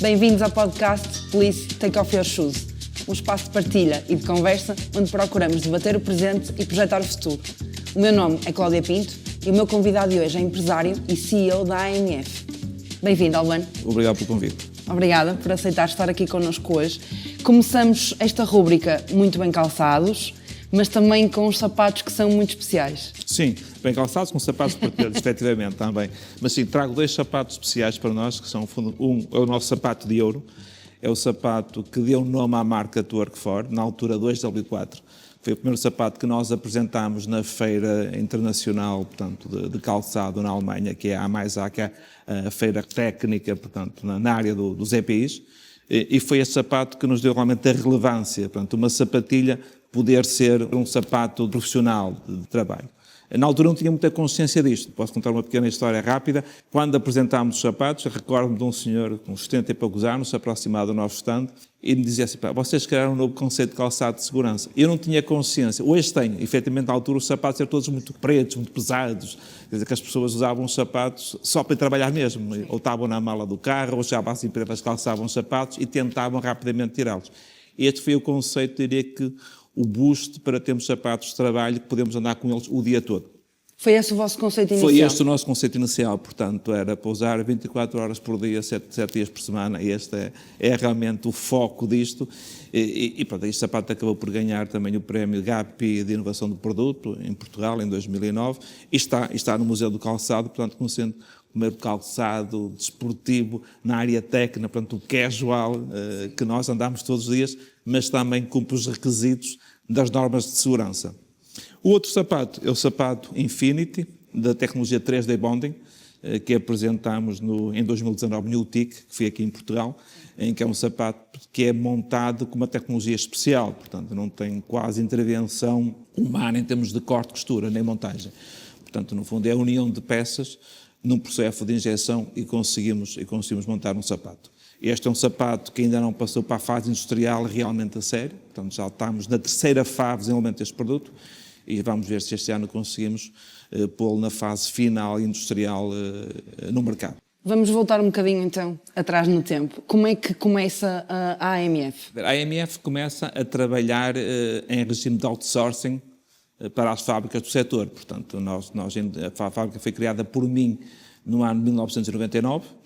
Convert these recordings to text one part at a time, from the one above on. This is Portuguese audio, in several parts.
Bem-vindos ao podcast Please Take Off Your Shoes, um espaço de partilha e de conversa onde procuramos debater o presente e projetar o futuro. O meu nome é Cláudia Pinto e o meu convidado de hoje é empresário e CEO da AMF. Bem-vindo, Albano. Obrigado pelo convite. Obrigada por aceitar estar aqui connosco hoje. Começamos esta rúbrica muito bem calçados, mas também com os sapatos que são muito especiais. Sim, bem calçados, com sapatos partilhados, efetivamente, também. Mas sim, trago dois sapatos especiais para nós, que são, um é o nosso sapato de ouro, é o sapato que deu nome à marca Twerk4, na altura 2W4. Foi o primeiro sapato que nós apresentámos na Feira Internacional, portanto, de calçado na Alemanha, que é a AMAISA, que é a feira técnica, portanto, na área dos EPIs. E foi esse sapato que nos deu realmente a relevância, portanto, uma sapatilha poder ser um sapato profissional de trabalho. Na altura não tinha muita consciência disto. Posso contar uma pequena história rápida. Quando apresentámos os sapatos, recordo-me de um senhor com 70 e poucos anos, se aproximado do nosso stand, e me dizia assim: vocês criaram um novo conceito de calçado de segurança. Eu não tinha consciência. Hoje tenho. Efetivamente, na altura, os sapatos eram todos muito pretos, muito pesados. Quer dizer, que as pessoas usavam os sapatos só para ir trabalhar mesmo. Ou estavam na mala do carro, ou já às empresas calçavam os sapatos e tentavam rapidamente tirá-los. Este foi o conceito, diria que, o boost para termos sapatos de trabalho que podemos andar com eles o dia todo. Foi esse o vosso conceito inicial? Foi este o nosso conceito inicial, portanto, era para usar 24 horas por dia, 7 dias por semana, e este é realmente o foco disto. E pronto, este sapato acabou por ganhar também o prémio GAPI de Inovação do Produto, em Portugal, em 2009, e está no Museu do Calçado, portanto, como sendo o primeiro calçado desportivo na área técnica, portanto, o casual, que nós andamos todos os dias, mas também cumpre os requisitos das normas de segurança. O outro sapato é o sapato Infinity, da tecnologia 3D Bonding, que apresentámos em 2019 no UTIC, que foi aqui em Portugal, em que é um sapato que é montado com uma tecnologia especial, portanto não tem quase intervenção humana em termos de corte, costura, nem montagem. Portanto, no fundo, é a união de peças num processo de injeção e conseguimos montar um sapato. Este é um sapato que ainda não passou para a fase industrial realmente a sério, portanto já estamos na terceira fase de desenvolvimento deste produto e vamos ver se este ano conseguimos pô-lo na fase final industrial no mercado. Vamos voltar um bocadinho então atrás no tempo. Como é que começa a AMF? A AMF começa a trabalhar em regime de outsourcing para as fábricas do setor. Portanto, a fábrica foi criada por mim no ano de 1999.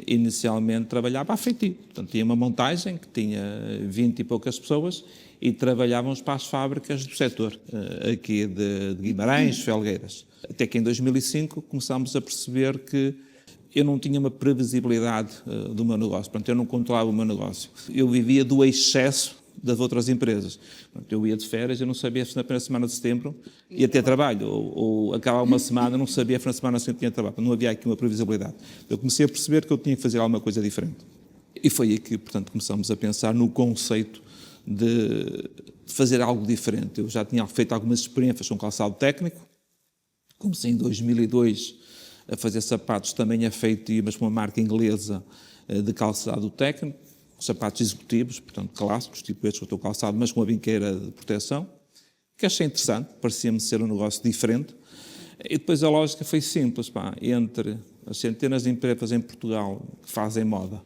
Inicialmente trabalhava a feitio. Portanto, tinha uma montagem que tinha 20 e poucas pessoas e trabalhávamos para as fábricas do setor, aqui de Guimarães, Felgueiras. Até que em 2005 começámos a perceber que eu não tinha uma previsibilidade do meu negócio. Portanto, eu não controlava o meu negócio. Eu vivia do excesso das outras empresas. Eu ia de férias, eu não sabia se na primeira semana de setembro ia ter trabalho, ou acabava uma semana, não sabia se na semana seguinte tinha trabalho. Não havia aqui uma previsibilidade. Eu comecei a perceber que eu tinha que fazer alguma coisa diferente. E foi aí que, portanto, começámos a pensar no conceito de fazer algo diferente. Eu já tinha feito algumas experiências com calçado técnico. Comecei em 2002 a fazer sapatos também a feitio, mas com uma marca inglesa de calçado técnico. Sapatos executivos, portanto clássicos, tipo estes que eu estou calçado, mas com a binqueira de proteção, que achei interessante, parecia-me ser um negócio diferente. E depois a lógica foi simples, entre as centenas de empresas em Portugal que fazem moda,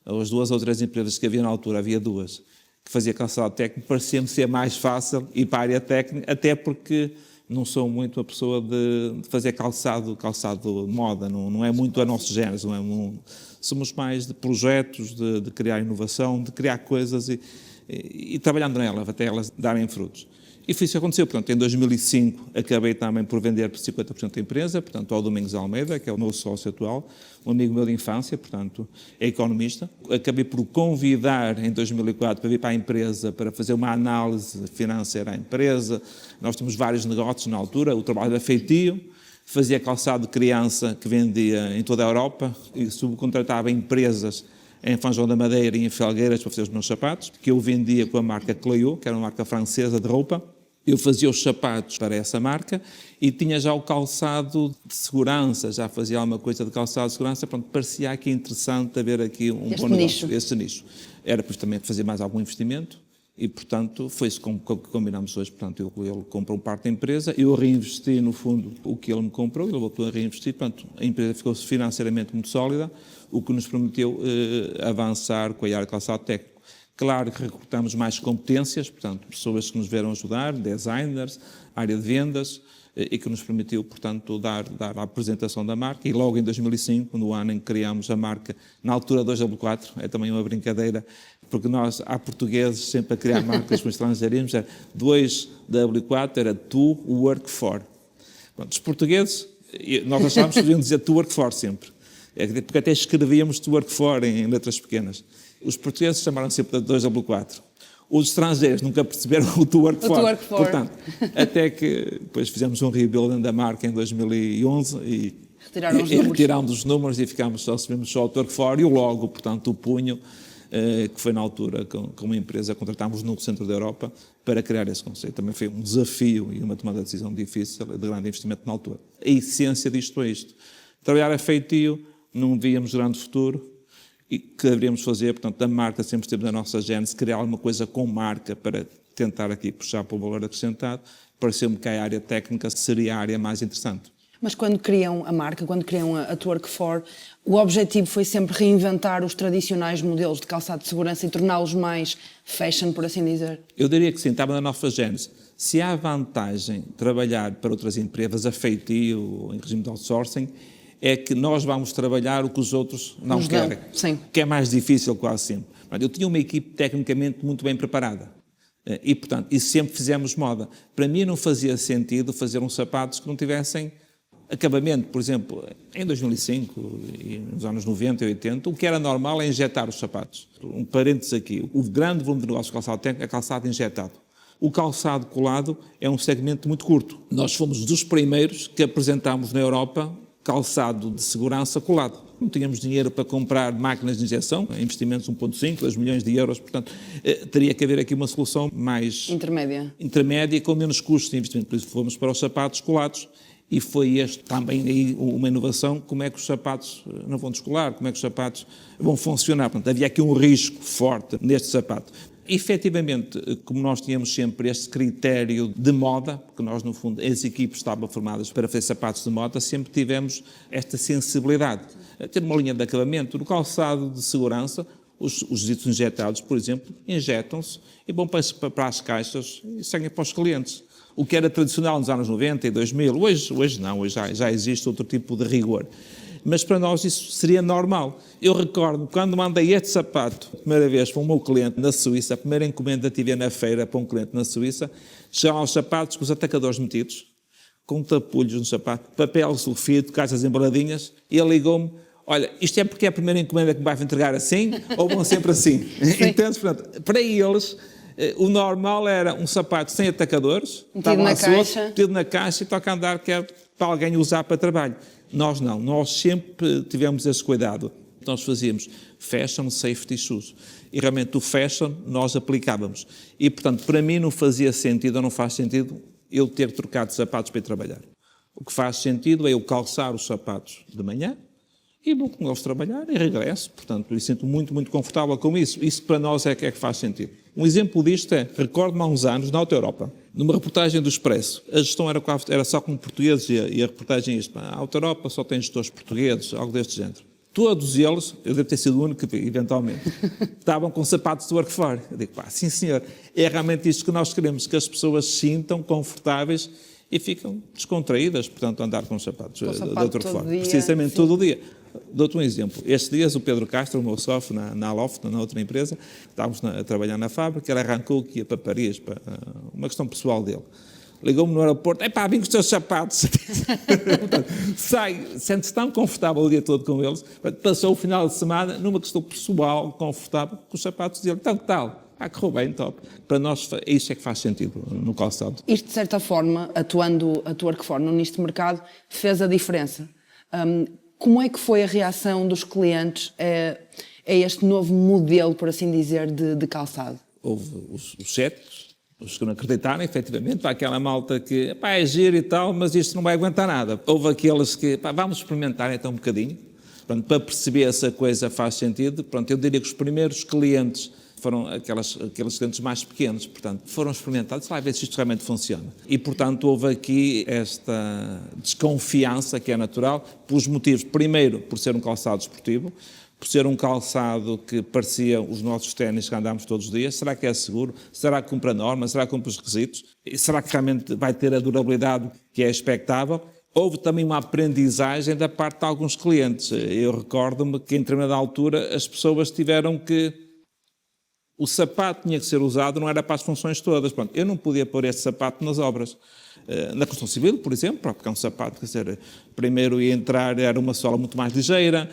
as 2 ou 3 empresas que havia na altura, havia 2, que fazia calçado técnico, parecia-me ser mais fácil ir para a área técnica, até porque não sou muito a pessoa de fazer calçado de moda, não é muito a nosso género, não é somos mais de projetos, de criar inovação, de criar coisas e trabalhando nelas, até elas darem frutos. E foi isso que aconteceu. Portanto, em 2005 acabei também por vender por 50% da empresa, portanto, ao Domingos Almeida, que é o meu sócio atual, um amigo meu de infância, portanto, é economista. Acabei por o convidar em 2004 para vir para a empresa, para fazer uma análise financeira à empresa. Nós tínhamos vários negócios na altura, o trabalho era feitio, fazia calçado de criança que vendia em toda a Europa e subcontratava empresas em Fão João da Madeira e em Felgueiras para fazer os meus sapatos, que eu vendia com a marca Cleo, que era uma marca francesa de roupa. Eu fazia os sapatos para essa marca e tinha já o calçado de segurança, já fazia alguma coisa de calçado de segurança, pronto, parecia aqui interessante haver aqui um bom negócio, este nicho. Era, pois, também fazer mais algum investimento E, portanto, foi isso que combinámos hoje. Portanto, ele comprou parte da empresa, eu reinvesti, no fundo, o que ele me comprou, ele voltou a reinvestir. Portanto, a empresa ficou financeiramente muito sólida, o que nos permitiu avançar com a área de calçado técnico. Claro que recrutamos mais competências, portanto, pessoas que nos vieram ajudar, designers, área de vendas, e que nos permitiu, portanto, dar a apresentação da marca. E logo em 2005, no ano em que criámos a marca, na altura 2W4, é também uma brincadeira, porque nós, há portugueses, sempre a criar marcas com estrangeirismos, era 2W4, era to work for. Pronto, os portugueses, nós achávamos que deviam dizer to work for sempre, porque até escrevíamos to work for em letras pequenas. Os portugueses chamaram sempre de 2W4. Os estrangeiros nunca perceberam o to work for. Portanto, até que depois fizemos um rebuilding da marca em 2011 e retirámos os números e subimos só o to work for e o logo, portanto, o punho, que foi na altura com uma empresa que contratámos no centro da Europa para criar esse conceito. Também foi um desafio e uma tomada de decisão difícil, de grande investimento na altura. A essência disto é isto. Trabalhar a feitio, não víamos grande futuro, e que deveríamos fazer, portanto, a marca sempre esteve na nossa gênese, criar alguma coisa com marca para tentar aqui puxar para o valor acrescentado, pareceu-me que a área técnica seria a área mais interessante. Mas quando criam a marca, quando criam a Twork For, o objetivo foi sempre reinventar os tradicionais modelos de calçado de segurança e torná-los mais fashion, por assim dizer? Eu diria que sim, estava na nossa gênese. Se há vantagem de trabalhar para outras empresas a feitio, em regime de outsourcing, é que nós vamos trabalhar o que os outros não querem. Sim. Que é mais difícil quase sempre. Eu tinha uma equipe tecnicamente muito bem preparada. E, portanto, e sempre fizemos moda. Para mim não fazia sentido fazer uns sapatos que não tivessem acabamento. Por exemplo, em 2005 e nos anos 90 e 80, o que era normal é injetar os sapatos. Um parênteses aqui. O grande volume de negócio de calçado técnico é calçado injetado. O calçado colado é um segmento muito curto. Nós fomos dos primeiros que apresentámos na Europa calçado de segurança colado. Não tínhamos dinheiro para comprar máquinas de injeção, investimentos 1,5, 2 milhões de euros, portanto, teria que haver aqui uma solução mais intermédia com menos custos de investimento. Por isso fomos para os sapatos colados e foi este também aí uma inovação, como é que os sapatos não vão descolar, como é que os sapatos vão funcionar. Portanto, havia aqui um risco forte neste sapato. Efetivamente, como nós tínhamos sempre este critério de moda, porque nós, no fundo, as equipes estavam formadas para fazer sapatos de moda, sempre tivemos esta sensibilidade. Ter uma linha de acabamento. No calçado de segurança, os ditos injetados, por exemplo, injetam-se e vão para as caixas e seguem para os clientes. O que era tradicional nos anos 90 e 2000, hoje não, hoje já existe outro tipo de rigor. Mas para nós isso seria normal. Eu recordo, quando mandei este sapato, a primeira vez para o meu cliente na Suíça, a primeira encomenda que tive na feira para um cliente na Suíça, chegaram os sapatos com os atacadores metidos, com tapulhos no sapato, papel sulfito, caixas embaladinhas, e ele ligou-me, olha, isto é porque é a primeira encomenda que me vai entregar assim, ou vão sempre assim? Entendes? Portanto, para eles, o normal era um sapato sem atacadores, metido na caixa e toca a andar, que é para alguém usar para trabalho. Nós não, nós sempre tivemos esse cuidado. Nós fazíamos fashion, safety shoes. E realmente o fashion nós aplicávamos. E, portanto, para mim não fazia sentido, ou não faz sentido, eu ter trocado de sapatos para ir trabalhar. O que faz sentido é eu calçar os sapatos de manhã e vou com eles trabalhar e regresso. Portanto, eu sinto muito, muito confortável com isso. Isso para nós é que faz sentido. Um exemplo disto é, recordo-me há uns anos, na Auto Europa, numa reportagem do Expresso, a gestão era só com portugueses e a reportagem é isto, a Auto Europa só tem gestores portugueses, algo deste género. Todos eles, eu devo ter sido o único que vi, eventualmente, estavam com sapatos de work for. Eu digo, sim senhor, é realmente isto que nós queremos, que as pessoas se sintam confortáveis e ficam descontraídas, portanto, andar com sapatos de outro for. Precisamente todo o dia. Dou-te um exemplo. Estes dias o Pedro Castro, o meu sócio na Loft, na outra empresa, estávamos a trabalhar na fábrica, ele arrancou que ia para Paris, para uma questão pessoal dele. Ligou-me no aeroporto, vim com os teus sapatos. Sente-se tão confortável o dia todo com eles. Passou o final de semana numa questão pessoal, confortável, com os sapatos dele. Então, que tal? Correu bem, top. Para nós, isso é que faz sentido no calçado. Isto, de certa forma, atuando a Twork For neste mercado, fez a diferença. Como é que foi a reação dos clientes a este novo modelo, por assim dizer, de calçado? Houve os céticos, os que não acreditaram, efetivamente, para aquela malta que é giro e tal, mas isto não vai aguentar nada. Houve aqueles que, vamos experimentar então um bocadinho, para perceber se a coisa faz sentido. Eu diria que os primeiros clientes foram aqueles clientes mais pequenos, portanto, foram experimentados, lá ver se isto realmente funciona. E, portanto, houve aqui esta desconfiança que é natural, pelos motivos, primeiro, por ser um calçado esportivo, por ser um calçado que parecia os nossos ténis que andámos todos os dias. Será que é seguro? Será que cumpre a norma? Será que cumpre os requisitos? Será que realmente vai ter a durabilidade que é expectável? Houve também uma aprendizagem da parte de alguns clientes. Eu recordo-me que, em determinada altura, as pessoas tiveram que... O sapato tinha que ser usado, não era para as funções todas. Pronto, eu não podia pôr este sapato nas obras. Na construção civil, por exemplo, porque é um sapato, quer dizer, primeiro ia entrar, era uma sola muito mais ligeira,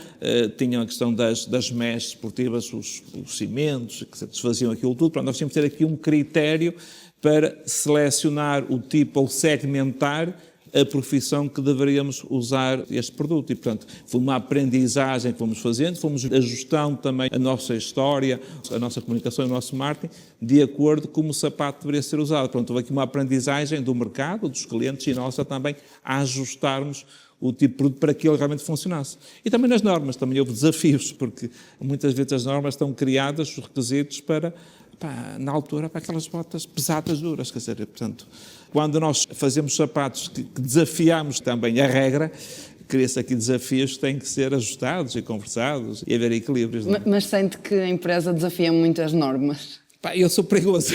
tinha a questão das mechas esportivas, os cimentos, que desfaziam aquilo tudo. Pronto, nós tínhamos que ter aqui um critério para selecionar o tipo ou segmentar a profissão que deveríamos usar este produto. E, portanto, foi uma aprendizagem que fomos fazendo, fomos ajustando também a nossa história, a nossa comunicação, o nosso marketing, de acordo com como o sapato deveria ser usado. Portanto, houve aqui uma aprendizagem do mercado, dos clientes e nossa também, a ajustarmos o tipo de produto para que ele realmente funcionasse. E também nas normas, também houve desafios, porque muitas vezes as normas estão criadas, os requisitos para... na altura, para aquelas botas pesadas, duras, quer dizer, portanto, quando nós fazemos sapatos que desafiamos também a regra, cria-se aqui desafios que têm que ser ajustados e conversados e haver equilíbrios. Não é? Mas sente que a empresa desafia muito as normas? Eu sou perigoso.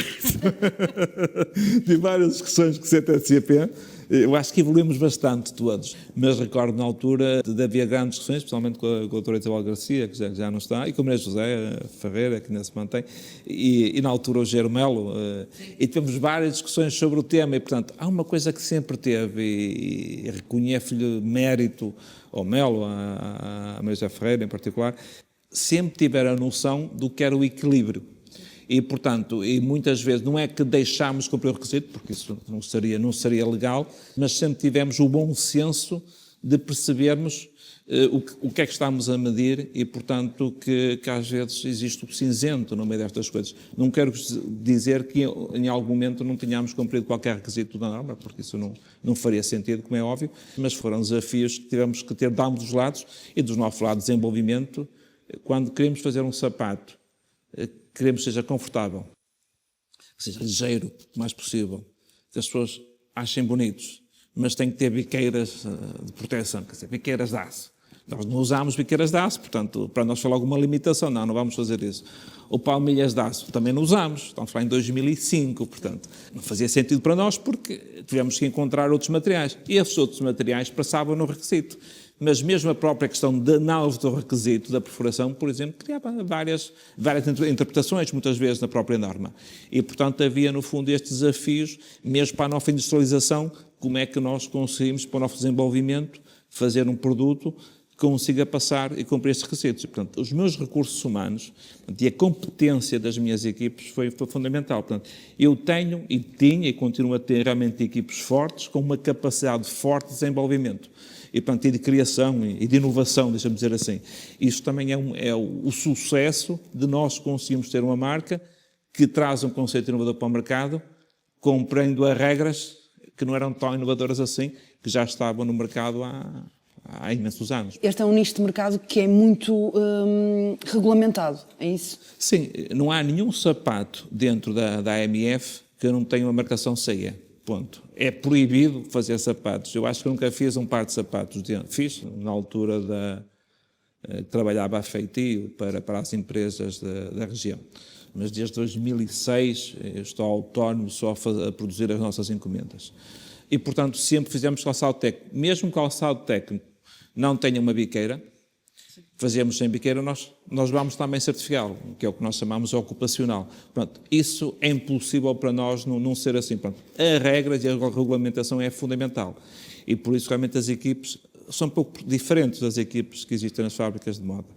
Tive várias discussões com o CTCP. Eu acho que evoluímos bastante todos, mas recordo na altura de haver grandes discussões, especialmente com a doutora Isabel Garcia, que já não está, e com a Maria José Ferreira, que ainda se mantém, e na altura o Gero Melo, e tivemos várias discussões sobre o tema, e portanto há uma coisa que sempre teve, e reconheço-lhe mérito ao Melo, à Maria José Ferreira em particular, sempre tiveram a noção do que era o equilíbrio. E, portanto, e muitas vezes não é que deixámos cumprir o requisito, porque isso não seria legal, mas sempre tivemos o bom senso de percebermos o que é que estamos a medir e, portanto, que às vezes existe o cinzento no meio destas coisas. Não quero dizer que em algum momento não tenhamos cumprido qualquer requisito da norma, porque isso não faria sentido, como é óbvio, mas foram desafios que tivemos que ter de ambos os lados e dos nossos lados de desenvolvimento. Quando queremos fazer um sapato, queremos que seja confortável, que seja ligeiro, o mais possível, que as pessoas achem bonitos, mas tem que ter biqueiras de proteção, quer dizer, biqueiras de aço. Nós não usamos biqueiras de aço, portanto, para nós foi logo uma limitação, não vamos fazer isso. Ou palmilhas de aço, também não usamos, estamos lá em 2005, portanto, não fazia sentido para nós porque tivemos que encontrar outros materiais. E esses outros materiais passavam no requisito. Mas mesmo a própria questão da análise do requisito da perfuração, por exemplo, criava várias interpretações, muitas vezes, na própria norma. E, portanto, havia, no fundo, estes desafios, mesmo para a nossa industrialização, como é que nós conseguimos, para o nosso desenvolvimento, fazer um produto que consiga passar e cumprir estes requisitos. E, portanto, os meus recursos humanos e a competência das minhas equipes foi fundamental. Portanto, eu tenho e tinha e continuo a ter realmente equipes fortes, com uma capacidade forte de desenvolvimento. E, portanto, e de criação e de inovação, deixa-me dizer assim. Isso também é o sucesso de nós conseguirmos ter uma marca que traz um conceito inovador para o mercado, cumprindo as regras que não eram tão inovadoras assim, que já estavam no mercado há imensos anos. Este é um nicho de mercado que é muito regulamentado, é isso? Sim, não há nenhum sapato dentro da AMF que não tenha uma marcação CE. Ponto. É proibido fazer sapatos. Eu acho que nunca fiz um par de sapatos. Fiz na altura trabalhava a feitio para as empresas da região. Mas desde 2006 eu estou autónomo só a produzir as nossas encomendas. E, portanto, sempre fizemos calçado técnico. Mesmo calçado técnico não tenha uma biqueira, fazemos sem biqueira, nós vamos também certificá-lo, que é o que nós chamamos de ocupacional. Pronto, isso é impossível para nós não ser assim. Pronto, a regra e a regulamentação é fundamental. E por isso realmente as equipes são um pouco diferentes das equipes que existem nas fábricas de moda.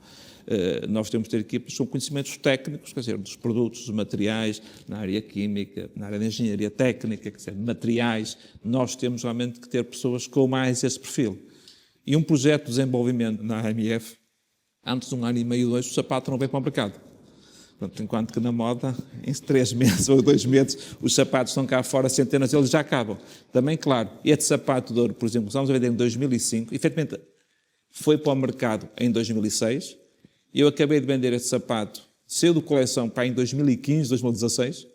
Nós temos de ter equipes com conhecimentos técnicos, quer dizer, dos produtos, dos materiais, na área química, na área de engenharia técnica, quer dizer, materiais. Nós temos realmente que ter pessoas com mais esse perfil. E um projeto de desenvolvimento na AMF, antes de 1 ano e meio, 2, o sapato não vem para o mercado. Portanto, enquanto que na moda, em 3 meses ou 2 meses, os sapatos estão cá fora, centenas deles já acabam. Também, claro, este sapato de ouro, por exemplo, começámos a vender em 2005, efetivamente foi para o mercado em 2006, e eu acabei de vender este sapato saiu de coleção para em 2015, 2016.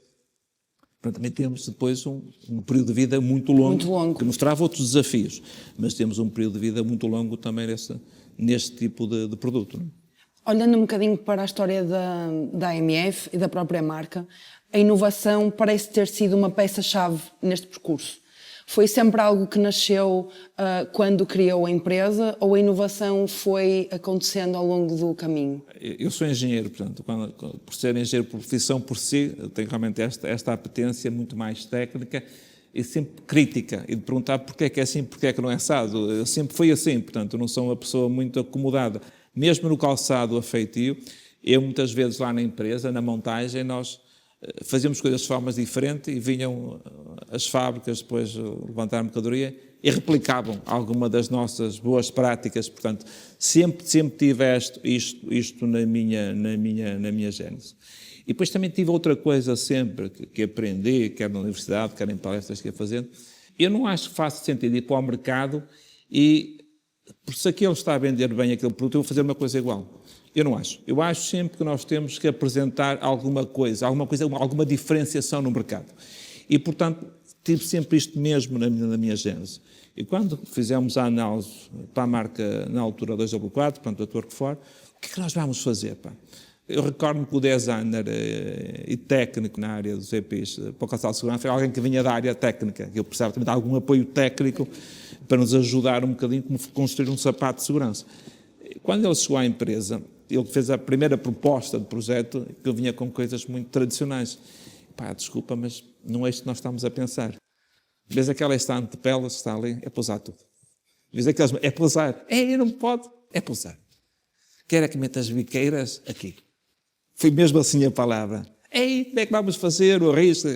Portanto, também temos depois um período de vida muito longo, que nos trava outros desafios, mas temos um período de vida muito longo também neste tipo de produto. Não é? Olhando um bocadinho para a história da AMF e da própria marca, a inovação parece ter sido uma peça-chave neste percurso. Foi sempre algo que nasceu quando criou a empresa ou a inovação foi acontecendo ao longo do caminho? Eu sou engenheiro, portanto, por ser engenheiro por profissão por si, tenho realmente esta apetência muito mais técnica e sempre crítica, e de perguntar porque é que é assim, porque é que não é assado. Eu sempre fui assim, portanto, eu não sou uma pessoa muito acomodada. Mesmo no calçado a feitio, eu muitas vezes lá na empresa, na montagem, nós fazíamos coisas de formas diferentes e vinham as fábricas depois levantar a mercadoria e replicavam alguma das nossas boas práticas. Portanto, sempre tive isto na minha gênese. E depois também tive outra coisa sempre que aprendi, quer na universidade, quer em palestras que ia fazendo. Eu não acho que faça sentido ir para o mercado e, se aquele está a vender bem aquele produto, eu vou fazer uma coisa igual. Eu não acho. Eu acho sempre que nós temos que apresentar alguma diferenciação no mercado. E, portanto, tive sempre isto mesmo na minha gênese. E quando fizemos a análise para a marca, na altura 2W4, portanto, a Torque4, o que é que nós vamos fazer? Pá? Eu recordo-me que o designer e técnico na área dos EPIs para o calçado de segurança foi alguém que vinha da área técnica, que eu precisava também de algum apoio técnico para nos ajudar um bocadinho como construir um sapato de segurança. Quando ele chegou à empresa, ele fez a primeira proposta de projeto que vinha com coisas muito tradicionais. Pá, desculpa, mas não é isto que nós estamos a pensar. Vês aquela estante de peles que está ali? É para usar tudo. Vês aquelas... É para usar. Não pode. É para usar. Quer é que meta as biqueiras aqui. Foi mesmo assim a palavra. Como é que vamos fazer o risco?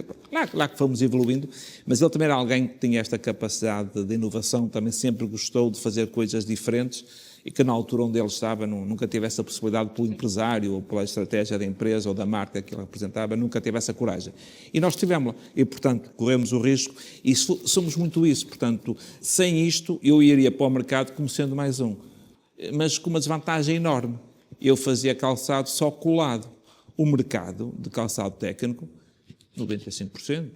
Lá que fomos evoluindo, mas ele também era alguém que tinha esta capacidade de inovação, também sempre gostou de fazer coisas diferentes e que na altura onde ele estava nunca teve essa possibilidade pelo empresário ou pela estratégia da empresa ou da marca que ele representava, nunca teve essa coragem. E nós tivemos-la e, portanto, corremos o risco e somos muito isso. Portanto, sem isto eu iria para o mercado como sendo mais um, mas com uma desvantagem enorme. Eu fazia calçado só colado. O mercado de calçado técnico, 95%,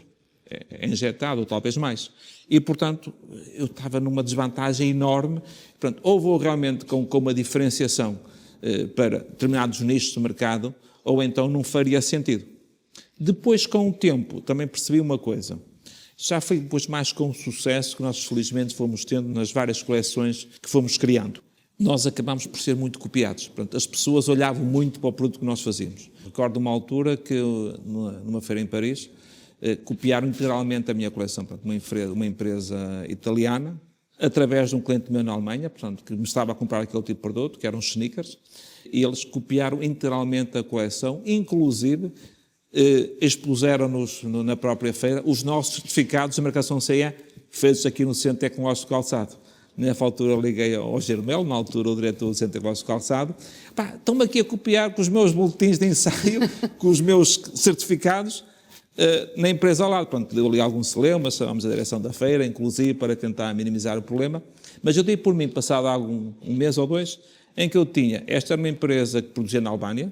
é injetado, ou talvez mais. E, portanto, eu estava numa desvantagem enorme. Portanto, ou vou realmente com uma diferenciação para determinados nichos de mercado, ou então não faria sentido. Depois, com o tempo, também percebi uma coisa. Já foi depois mais com o sucesso que nós, felizmente, fomos tendo nas várias coleções que fomos criando. Nós acabámos por ser muito copiados. Portanto, as pessoas olhavam muito para o produto que nós fazíamos. Recordo uma altura que, numa feira em Paris, copiaram integralmente a minha coleção. Portanto, uma empresa italiana, através de um cliente meu na Alemanha, portanto, que me estava a comprar aquele tipo de produto, que eram os sneakers, e eles copiaram integralmente a coleção, inclusive expuseram-nos na própria feira os nossos certificados de marcação CE, feitos aqui no Centro Tecnológico de Calçado. Nessa altura liguei ao Germel, na altura o diretor do Centro Tecnológico de Calçado. Estão-me aqui a copiar com os meus boletins de ensaio, com os meus certificados, na empresa ao lado. Pronto, deu ali algum celeuma, chamámos a direção da feira, inclusive, para tentar minimizar o problema. Mas eu dei por mim, passado um mês ou dois, em que eu tinha... Esta era uma empresa que produzia na Albânia,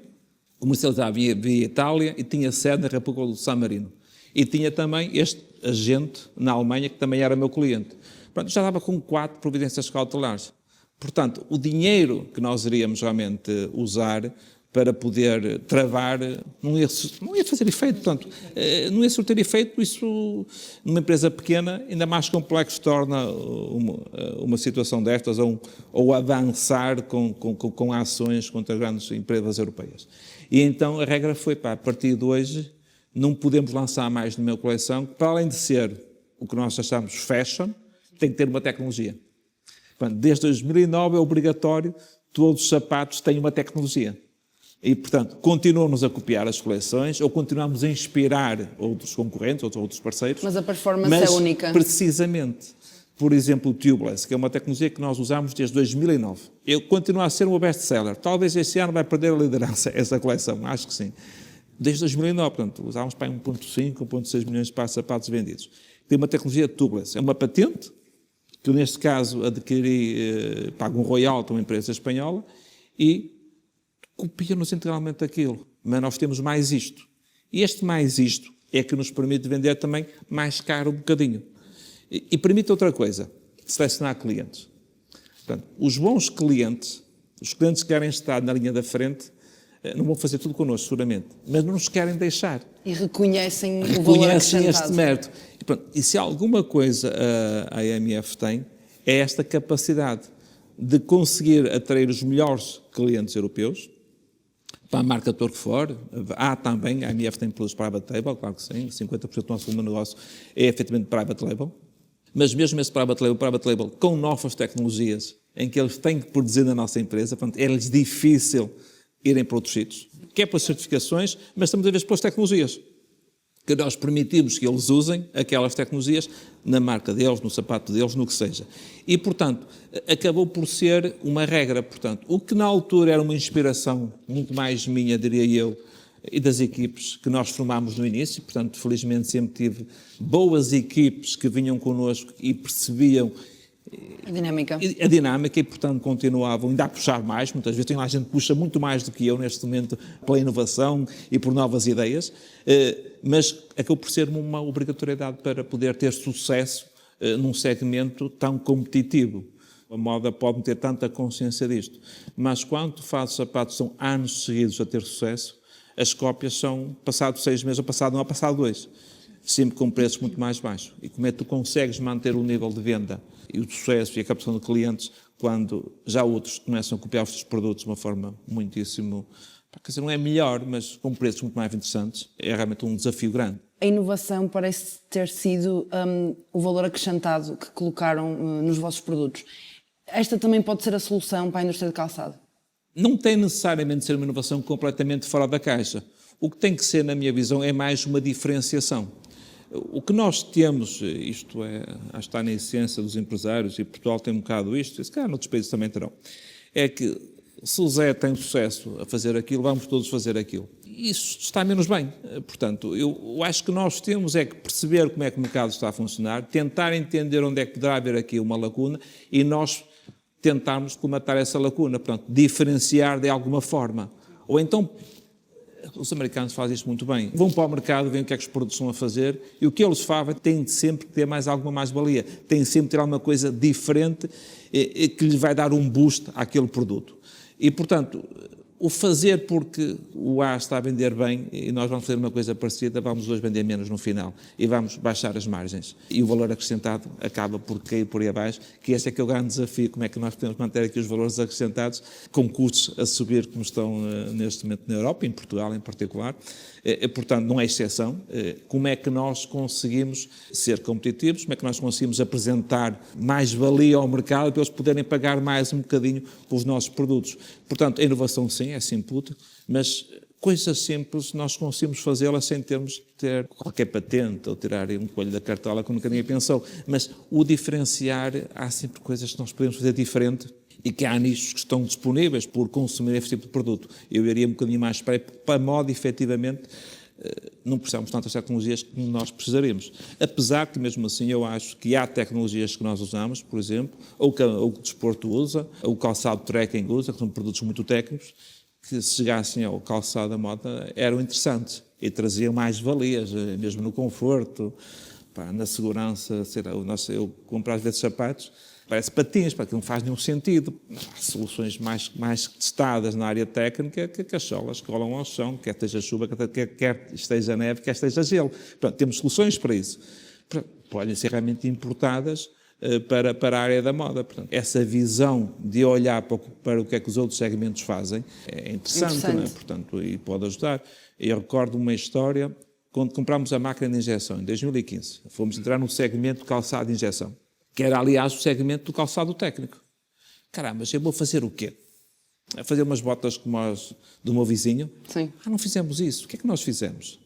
comercializava via Itália e tinha sede na República do San Marino. E tinha também este agente na Alemanha, que também era meu cliente. Pronto, já estava com 4 providências cautelares. Portanto, o dinheiro que nós iríamos realmente usar para poder travar não ia fazer efeito. Portanto, não ia surtir efeito. Isso, numa empresa pequena, ainda mais complexo torna uma situação destas ou avançar com ações contra grandes empresas europeias. E então a regra foi, a partir de hoje, não podemos lançar mais na minha coleção, para além de ser o que nós achamos fashion, tem que ter uma tecnologia. Portanto, desde 2009 é obrigatório, todos os sapatos têm uma tecnologia. E, portanto, continuam-nos a copiar as coleções ou continuamos a inspirar outros concorrentes, outros parceiros. Mas a performance é única. Precisamente. Por exemplo, o Tubeless, que é uma tecnologia que nós usamos desde 2009. Continua a ser um best-seller. Talvez este ano vai perder a liderança, essa coleção, acho que sim. Desde 2009, portanto, usávamos para 1,5, 1,6 milhões de pares de sapatos vendidos. Tem uma tecnologia Tubeless. É uma patente, que eu, neste caso, pago um royalty a uma empresa espanhola e copia-nos integralmente aquilo. mas nós temos mais isto. E este mais isto é que nos permite vender também mais caro um bocadinho. E permite outra coisa, selecionar clientes. Portanto, os bons clientes, os clientes que querem estar na linha da frente, não vão fazer tudo connosco, seguramente, mas não nos querem deixar. E reconhecem o valor acrescentado. Este mérito. E se alguma coisa a AMF tem, é esta capacidade de conseguir atrair os melhores clientes europeus, para a marca que for. Há também, a AMF tem produtos private label, claro que sim, 50% do nosso negócio é efetivamente private label, mas mesmo esse private label com novas tecnologias, em que eles têm que produzir na nossa empresa, portanto, é-lhes difícil irem para outros sítios, que é pelas certificações, mas também, às vezes, pelas tecnologias, que nós permitimos que eles usem aquelas tecnologias na marca deles, no sapato deles, no que seja. E, portanto, acabou por ser uma regra. Portanto, o que na altura era uma inspiração muito mais minha, diria eu, e das equipes que nós formámos no início, portanto, felizmente sempre tive boas equipes que vinham connosco e percebiam a dinâmica e, portanto, continuavam ainda a puxar mais. Muitas vezes tem lá gente que puxa muito mais do que eu neste momento pela inovação e por novas ideias, mas acabou por ser uma obrigatoriedade para poder ter sucesso num segmento tão competitivo. A moda pode ter tanta consciência disto, mas quando fazes sapatos são anos seguidos a ter sucesso, as cópias são passado 6 meses, ou passado 1 ou passado 2, sempre com preços muito mais baixos. E como é que tu consegues manter o nível de venda e o sucesso e a captação de clientes quando já outros começam a copiar os teus produtos de uma forma muitíssimo, quer dizer, não é melhor, mas com preços muito mais interessantes, é realmente um desafio grande. A inovação parece ter sido o valor acrescentado que colocaram nos vossos produtos. Esta também pode ser a solução para a indústria de calçado? Não tem necessariamente de ser uma inovação completamente fora da caixa. O que tem que ser, na minha visão, é mais uma diferenciação. O que nós temos, isto é, acho que está na essência dos empresários, e Portugal tem um bocado isto, e se calhar noutros países também terão, é que se o Zé tem sucesso a fazer aquilo, vamos todos fazer aquilo. Isso está menos bem. Portanto, eu acho que nós temos é que perceber como é que o mercado está a funcionar, tentar entender onde é que poderá haver aqui uma lacuna e nós tentarmos colmatar essa lacuna, portanto, diferenciar de alguma forma. Ou então, os americanos fazem isto muito bem. Vão para o mercado, veem o que é que os produtos estão a fazer e o que eles fazem tem de sempre ter mais alguma mais-valia, tem de sempre ter alguma coisa diferente que lhe vai dar um boost àquele produto. E, portanto, o fazer porque o A está a vender bem e nós vamos fazer uma coisa parecida, vamos hoje vender menos no final e vamos baixar as margens. E o valor acrescentado acaba por cair por aí abaixo, que esse é que é o grande desafio, como é que nós podemos manter aqui os valores acrescentados com custos a subir como estão neste momento na Europa, em Portugal em particular. Portanto, não é exceção. Como é que nós conseguimos ser competitivos, como é que nós conseguimos apresentar mais valia ao mercado para eles poderem pagar mais um bocadinho pelos nossos produtos. Portanto, a inovação sim, é simples, mas coisas simples nós conseguimos fazê-las sem termos de ter qualquer patente ou tirar um coelho da cartola que nunca ninguém pensou. Mas o diferenciar, há sempre coisas que nós podemos fazer diferente e que há nichos que estão disponíveis por consumir esse tipo de produto. Eu iria um bocadinho mais para a moda, efetivamente, não precisamos de tantas tecnologias que nós precisaríamos. Apesar que, mesmo assim, eu acho que há tecnologias que nós usamos, por exemplo, ou que o desporto usa, ou o calçado trekking usa, que são produtos muito técnicos, que se chegassem ao calçado da moda eram interessantes e traziam mais valias, mesmo no conforto, na segurança. Eu compro às vezes sapatos, parece patins, porque não faz nenhum sentido. Há soluções mais testadas na área técnica que as solas colam ao chão, quer esteja chuva, quer esteja neve, quer esteja gelo. Portanto, temos soluções para isso. Podem ser realmente importadas para a área da moda. Portanto, essa visão de olhar para o que é que os outros segmentos fazem é interessante. Não é? Portanto, e pode ajudar. Eu recordo uma história, quando comprámos a máquina de injeção, em 2015, fomos entrar no segmento de calçado de injeção, que era, aliás, o segmento do calçado técnico. Caramba, mas eu vou fazer o quê? Fazer umas botas como as do meu vizinho? Sim. Não fizemos isso. O que é que nós fizemos?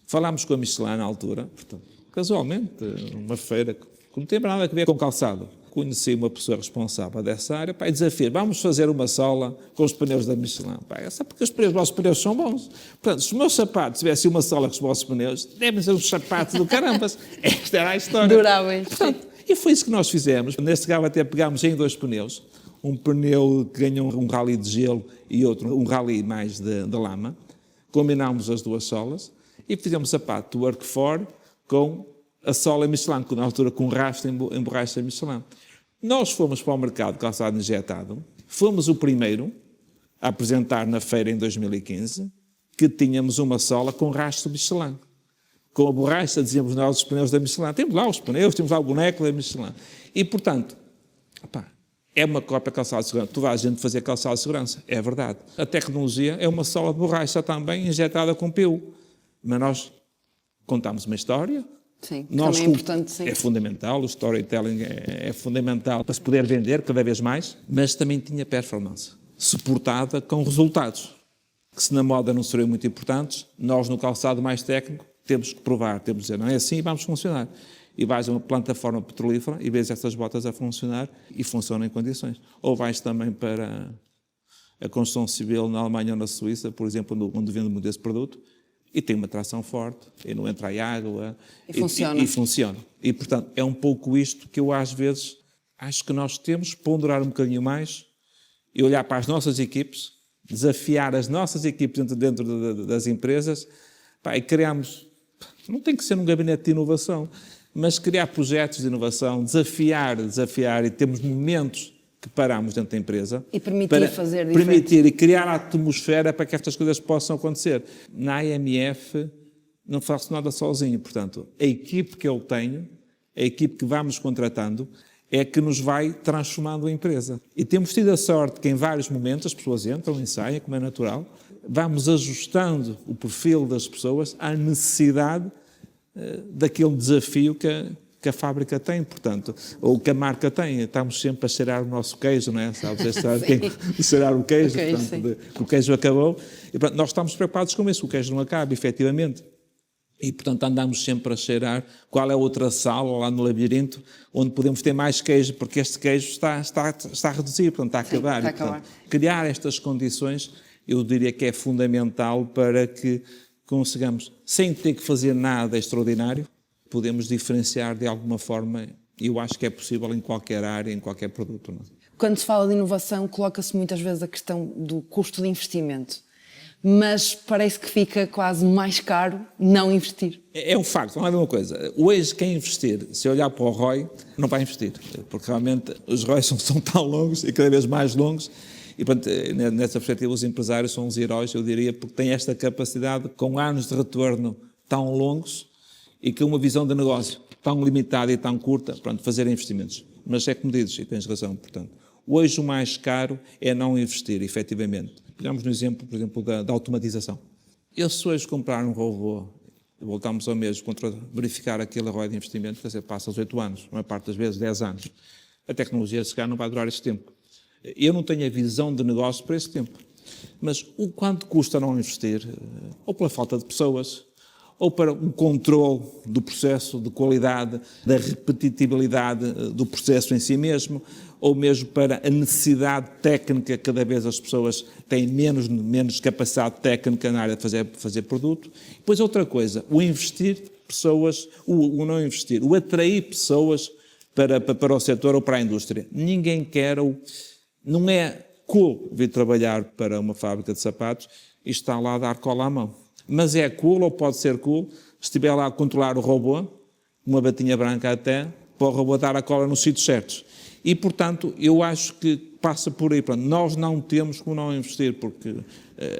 Falámos com a Michelin na altura, portanto, casualmente, numa feira, que não tem nada a ver com calçado. Conheci uma pessoa responsável dessa área, e desafiei, vamos fazer uma sola com os pneus da Michelin. É só porque os vossos pneus são bons. Portanto, se os meus sapatos tivessem uma sola com os vossos pneus, devem ser uns sapatos do carambas. Esta era a história. Duráveis. Portanto, e foi isso que nós fizemos. Neste caso até pegámos em 2 pneus. Um pneu que ganhou um rally de gelo e outro um rally mais de lama. combinámos as duas solas e fizemos sapato do Workfor com a sola Michelin, na altura com rastro em borracha Michelin. Nós fomos para o mercado de calçado injetado, fomos o primeiro a apresentar na feira em 2015 que tínhamos uma sola com rastro Michelin. Com a borracha, dizíamos nós, os pneus da Michelin. Temos lá os pneus, temos lá o boneco da Michelin. E, portanto, é uma cópia de calçado de segurança. Toda a gente fazia calçado de segurança, é verdade. A tecnologia é uma sola de borracha também injetada com PU. Mas nós contamos uma história. Sim, também é importante, sim. É fundamental, o storytelling é fundamental para se poder vender cada vez mais, mas também tinha performance, suportada com resultados, que se na moda não seriam muito importantes, nós no calçado mais técnico temos que provar, temos que dizer, não é assim e vamos funcionar. E vais a uma plataforma petrolífera e vês essas botas a funcionar e funcionam em condições. Ou vais também para a construção civil na Alemanha ou na Suíça, por exemplo, onde vende muito esse produto, e tem uma tração forte, e não entra aí água. E funciona. E funciona. E, portanto, é um pouco isto que eu, às vezes, acho que nós temos que ponderar um bocadinho mais e olhar para as nossas equipes, desafiar as nossas equipes dentro das empresas, e criarmos, não tem que ser um gabinete de inovação, mas criar projetos de inovação, desafiar e temos momentos que paramos dentro da empresa. E permitir fazer diferente. Permitir e criar a atmosfera para que estas coisas possam acontecer. Na AMF não faço nada sozinho, portanto, a equipe que eu tenho, a equipe que vamos contratando, é que nos vai transformando a empresa. E temos tido a sorte que em vários momentos as pessoas entram, ensaiam, como é natural, vamos ajustando o perfil das pessoas à necessidade daquele desafio que a fábrica tem, portanto, ou que a marca tem. Estamos sempre a cheirar o nosso queijo, não é? Sabes? Cheirar o queijo, portanto, que o queijo acabou. E, portanto, nós estamos preocupados com isso, o queijo não acaba, efetivamente. E, portanto, andamos sempre a cheirar qual é a outra sala lá no labirinto onde podemos ter mais queijo, porque este queijo está a reduzir, portanto, está a acabar. Sim, está a acabar. Portanto, criar estas condições, eu diria que é fundamental para que consigamos, sem ter que fazer nada extraordinário, podemos diferenciar de alguma forma, e eu acho que é possível em qualquer área, em qualquer produto. Não? Quando se fala de inovação, coloca-se muitas vezes a questão do custo de investimento, mas parece que fica quase mais caro não investir. É um facto, não é a mesma coisa. Hoje, quem investir, se olhar para o ROI, não vai investir, porque realmente os ROIs são tão longos e cada vez mais longos, e, portanto, nessa perspectiva, os empresários são os heróis, eu diria, porque têm esta capacidade, com anos de retorno tão longos e com uma visão de negócio tão limitada e tão curta, para fazer investimentos. Mas é como dizes, e tens razão, portanto, hoje o mais caro é não investir, efetivamente. Pegamos no exemplo, por exemplo, da automatização. Eu, se hoje comprar um robô, voltamos ao mesmo, contra verificar aquele ROI de investimento, quer dizer, passa os 8 anos, a maior parte das vezes 10 anos. A tecnologia, se calhar, não vai durar esse tempo. Eu não tenho a visão de negócio para esse tempo. Mas o quanto custa não investir, ou pela falta de pessoas, ou para um controle do processo de qualidade, da repetitibilidade do processo em si mesmo, ou mesmo para a necessidade técnica, cada vez as pessoas têm menos capacidade técnica na área de fazer produto. Depois outra coisa, o investir pessoas, o não investir, o atrair pessoas para o setor ou para a indústria. Ninguém quer, não é cool vir trabalhar para uma fábrica de sapatos e estar lá a dar cola à mão. Mas é cool, ou pode ser cool, se estiver lá a controlar o robô, uma batinha branca até, para o robô dar a cola nos sítios certos. E, portanto, eu acho que passa por aí. Pronto, nós não temos como não investir, porque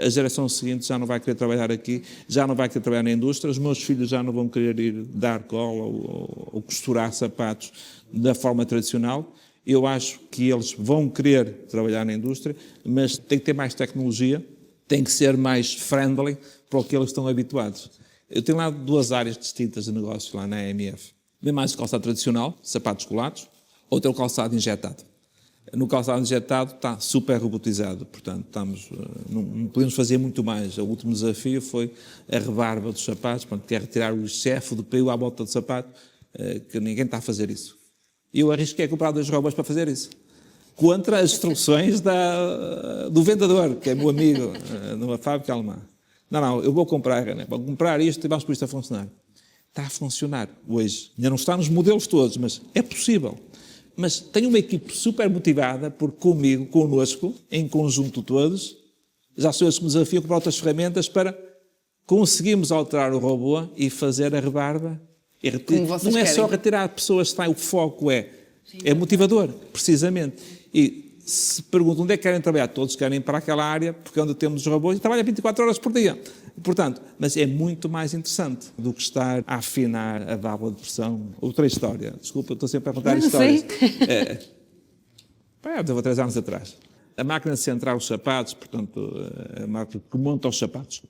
a geração seguinte já não vai querer trabalhar aqui, já não vai querer trabalhar na indústria, os meus filhos já não vão querer ir dar cola ou costurar sapatos da forma tradicional. Eu acho que eles vão querer trabalhar na indústria, mas tem que ter mais tecnologia, tem que ser mais friendly para o que eles estão habituados. Eu tenho lá duas áreas distintas de negócio lá na AMF. Bem mais o calçado tradicional, sapatos colados, outro é o calçado injetado. No calçado injetado está super robotizado, portanto não podemos fazer muito mais. O último desafio foi a rebarba dos sapatos, que é retirar o excesso do PU à volta do sapato, que ninguém está a fazer isso. E eu arrisquei a comprar 2 robôs para fazer isso. Contra as instruções do vendedor, que é meu amigo, numa fábrica alemã. Não, eu vou comprar isto e vamos por isto a funcionar. Está a funcionar hoje. Ainda não está nos modelos todos, mas é possível. Mas tenho uma equipe super motivada, porque comigo, connosco, em conjunto todos, já sou eu que me desafio a comprar outras ferramentas para conseguimos alterar o robô e fazer a rebarba. Não é só retirar pessoas, o foco é motivador, precisamente. E se perguntam onde é que querem trabalhar, todos querem ir para aquela área, porque é onde temos os robôs, e trabalham 24 horas por dia. Portanto, mas é muito mais interessante do que estar a afinar a válvula de pressão. Outra história. Desculpa, eu estou sempre a contar histórias. Há 3 anos atrás. A máquina de centrar os sapatos, portanto, a máquina que monta os sapatos.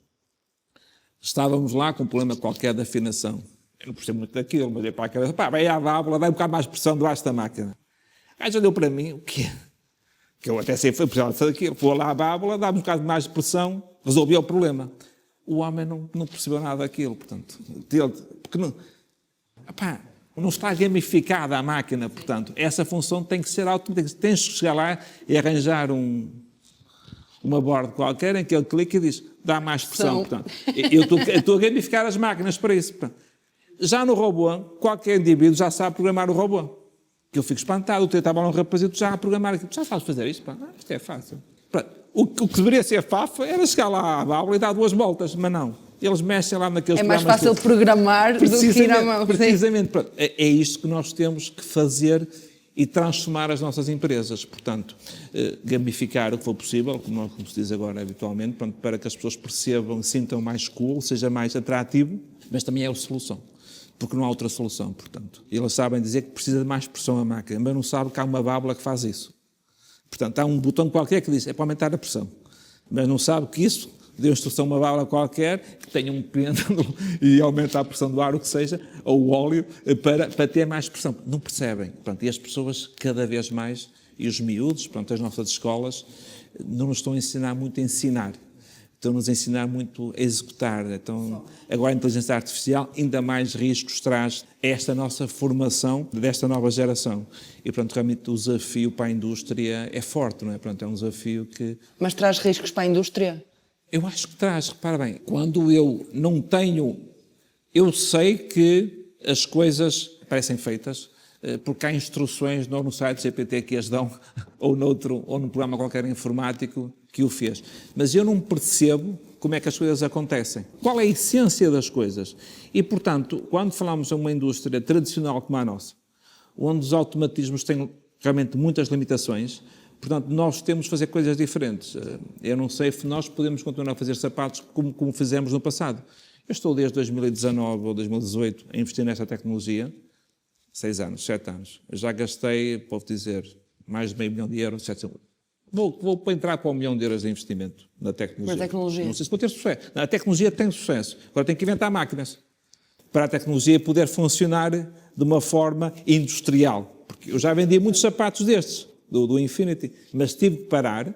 Estávamos lá com um problema qualquer de afinação. Eu não percebo muito daquilo, mas é para a cabeça. Vai à válvula, dá um bocado mais pressão debaixo da máquina. O gajo olhou para mim, o quê? Que eu até sei que foi precisava fazer aquilo. Foi lá à válvula, dá um bocado mais de pressão, resolvia o problema. O homem não percebeu nada daquilo, portanto. Porque não está gamificada a máquina, portanto. Essa função tem que ser automática. Tens que chegar lá e arranjar uma borda qualquer em que ele clica e diz, dá mais pressão, portanto. Eu estou a gamificar as máquinas para isso. Portanto. Já no robô, qualquer indivíduo já sabe programar o robô. Que eu fico espantado, eu estava lá um rapazito já a programar aquilo. Já sabes fazer isto? Isto é fácil. O que deveria ser fácil era chegar lá à válvula e dar 2 voltas, mas não. Eles mexem lá naqueles programas. É mais fácil programar do que ir à mão. Precisamente. É isto que nós temos que fazer e transformar as nossas empresas. Portanto, gamificar o que for possível, como se diz agora habitualmente, para que as pessoas percebam, sintam mais cool, seja mais atrativo, mas também é a solução. Porque não há outra solução, portanto. Eles sabem dizer que precisa de mais pressão a máquina, mas não sabem que há uma válvula que faz isso. Portanto, há um botão qualquer que diz, é para aumentar a pressão. Mas não sabe que isso, deu instrução a uma válvula qualquer, que tenha um pêndulo e aumenta a pressão do ar, o que seja, ou o óleo, para ter mais pressão. Não percebem. Portanto, e as pessoas, cada vez mais, e os miúdos, portanto, as nossas escolas, não nos estão a ensinar muito a ensinar. Estão-nos a ensinar muito a executar. Então, agora a inteligência artificial ainda mais riscos traz esta nossa formação desta nova geração. E, portanto, realmente o desafio para a indústria é forte, não é? Portanto, é um desafio que... Mas traz riscos para a indústria? Eu acho que traz. Repara bem, quando eu não tenho... Eu sei que as coisas parecem feitas, porque há instruções no site do GPT que as dão, ou num programa qualquer informático que o fez. Mas eu não percebo como é que as coisas acontecem. Qual é a essência das coisas? E, portanto, quando falamos de uma indústria tradicional como a nossa, onde os automatismos têm realmente muitas limitações, portanto, nós temos de fazer coisas diferentes. Eu não sei se nós podemos continuar a fazer sapatos como fizemos no passado. Eu estou desde 2019 ou 2018 a investir nesta tecnologia, 6 anos, 7 anos. Eu já gastei, posso dizer, mais de €500 mil, 700. Vou entrar para €1 milhão de investimento na tecnologia. Na tecnologia? Não sei se vou ter sucesso. A tecnologia tem sucesso. Agora tem que inventar máquinas para a tecnologia poder funcionar de uma forma industrial. Porque eu já vendi muitos sapatos destes, do Infinity, mas tive que parar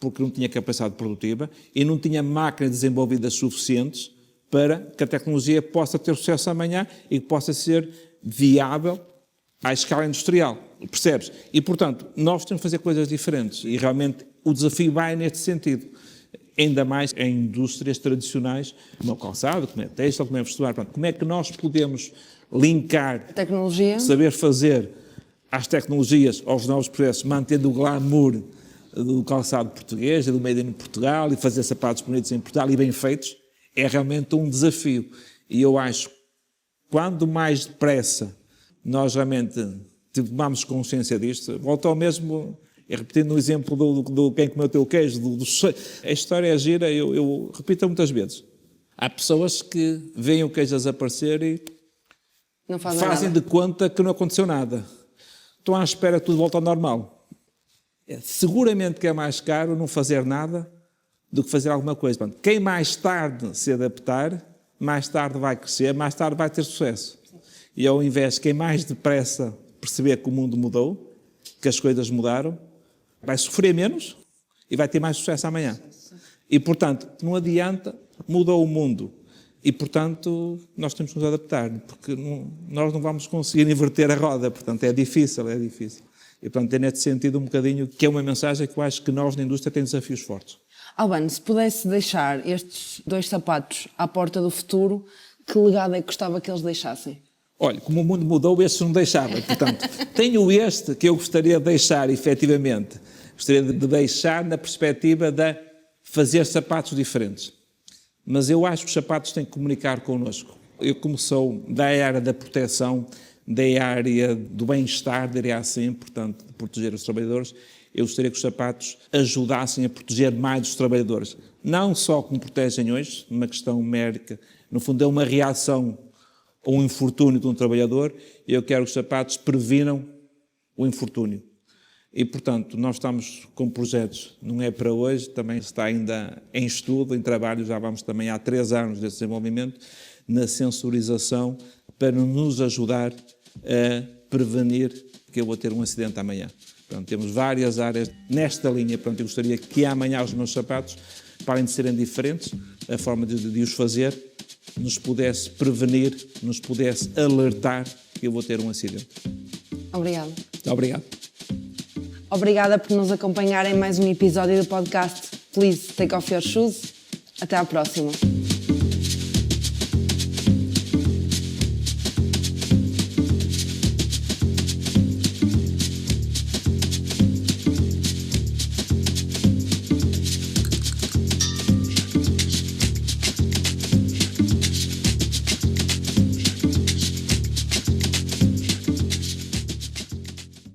porque não tinha capacidade produtiva e não tinha máquinas desenvolvidas suficientes para que a tecnologia possa ter sucesso amanhã e que possa ser viável à escala industrial, percebes? E, portanto, nós temos que fazer coisas diferentes e realmente o desafio vai neste sentido. Ainda mais em indústrias tradicionais, como é o calçado, como é a têxtil, como é o vestuário. Portanto, como é que nós podemos linkar, tecnologia, saber fazer às tecnologias, aos novos processos, mantendo o glamour do calçado português, do made in Portugal e fazer sapatos bonitos em Portugal e bem feitos, é realmente um desafio. E eu acho que quando mais depressa nós realmente tomamos consciência disto, volto ao mesmo, repetindo o exemplo do quem comeu o teu queijo, a história é gira, eu repito muitas vezes. Há pessoas que veem o queijo desaparecer e não fazem de conta que não aconteceu nada. Estão à espera que tudo volte ao normal. Seguramente que é mais caro não fazer nada do que fazer alguma coisa. Quem mais tarde se adaptar, mais tarde vai crescer, mais tarde vai ter sucesso. E ao invés de quem mais depressa perceber que o mundo mudou, que as coisas mudaram, vai sofrer menos e vai ter mais sucesso amanhã. E, portanto, não adianta, mudou o mundo. E, portanto, nós temos que nos adaptar, porque nós não vamos conseguir inverter a roda. Portanto, é difícil, é difícil. E, portanto, é nesse sentido um bocadinho que é uma mensagem que eu acho que nós na indústria temos desafios fortes. Albano, se pudesse deixar estes 2 sapatos à porta do futuro, que legado é que gostava que eles deixassem? Olha, como o mundo mudou, estes não deixava. Portanto, tenho este que eu gostaria de deixar, efetivamente. Gostaria de deixar na perspectiva de fazer sapatos diferentes. mas eu acho que os sapatos têm que comunicar connosco. Eu, como sou da área da proteção, da área do bem-estar, diria assim, portanto, de proteger os trabalhadores, eu gostaria que os sapatos ajudassem a proteger mais os trabalhadores. Não só como protegem hoje, numa questão médica, no fundo é uma reação a um infortúnio de um trabalhador, e eu quero que os sapatos previnam o infortúnio. E, portanto, nós estamos com projetos, não é para hoje, também está ainda em estudo, em trabalho, já vamos também há 3 anos desse desenvolvimento, na sensorização, para nos ajudar a prevenir que eu vou ter um acidente amanhã. Portanto, temos várias áreas nesta linha. Portanto, eu gostaria que amanhã os meus sapatos, para além de serem diferentes, a forma de os fazer, nos pudesse prevenir, nos pudesse alertar que eu vou ter um acidente. Obrigada. Obrigado. Obrigada por nos acompanhar em mais um episódio do podcast Please Take Off Your Shoes. Até à próxima.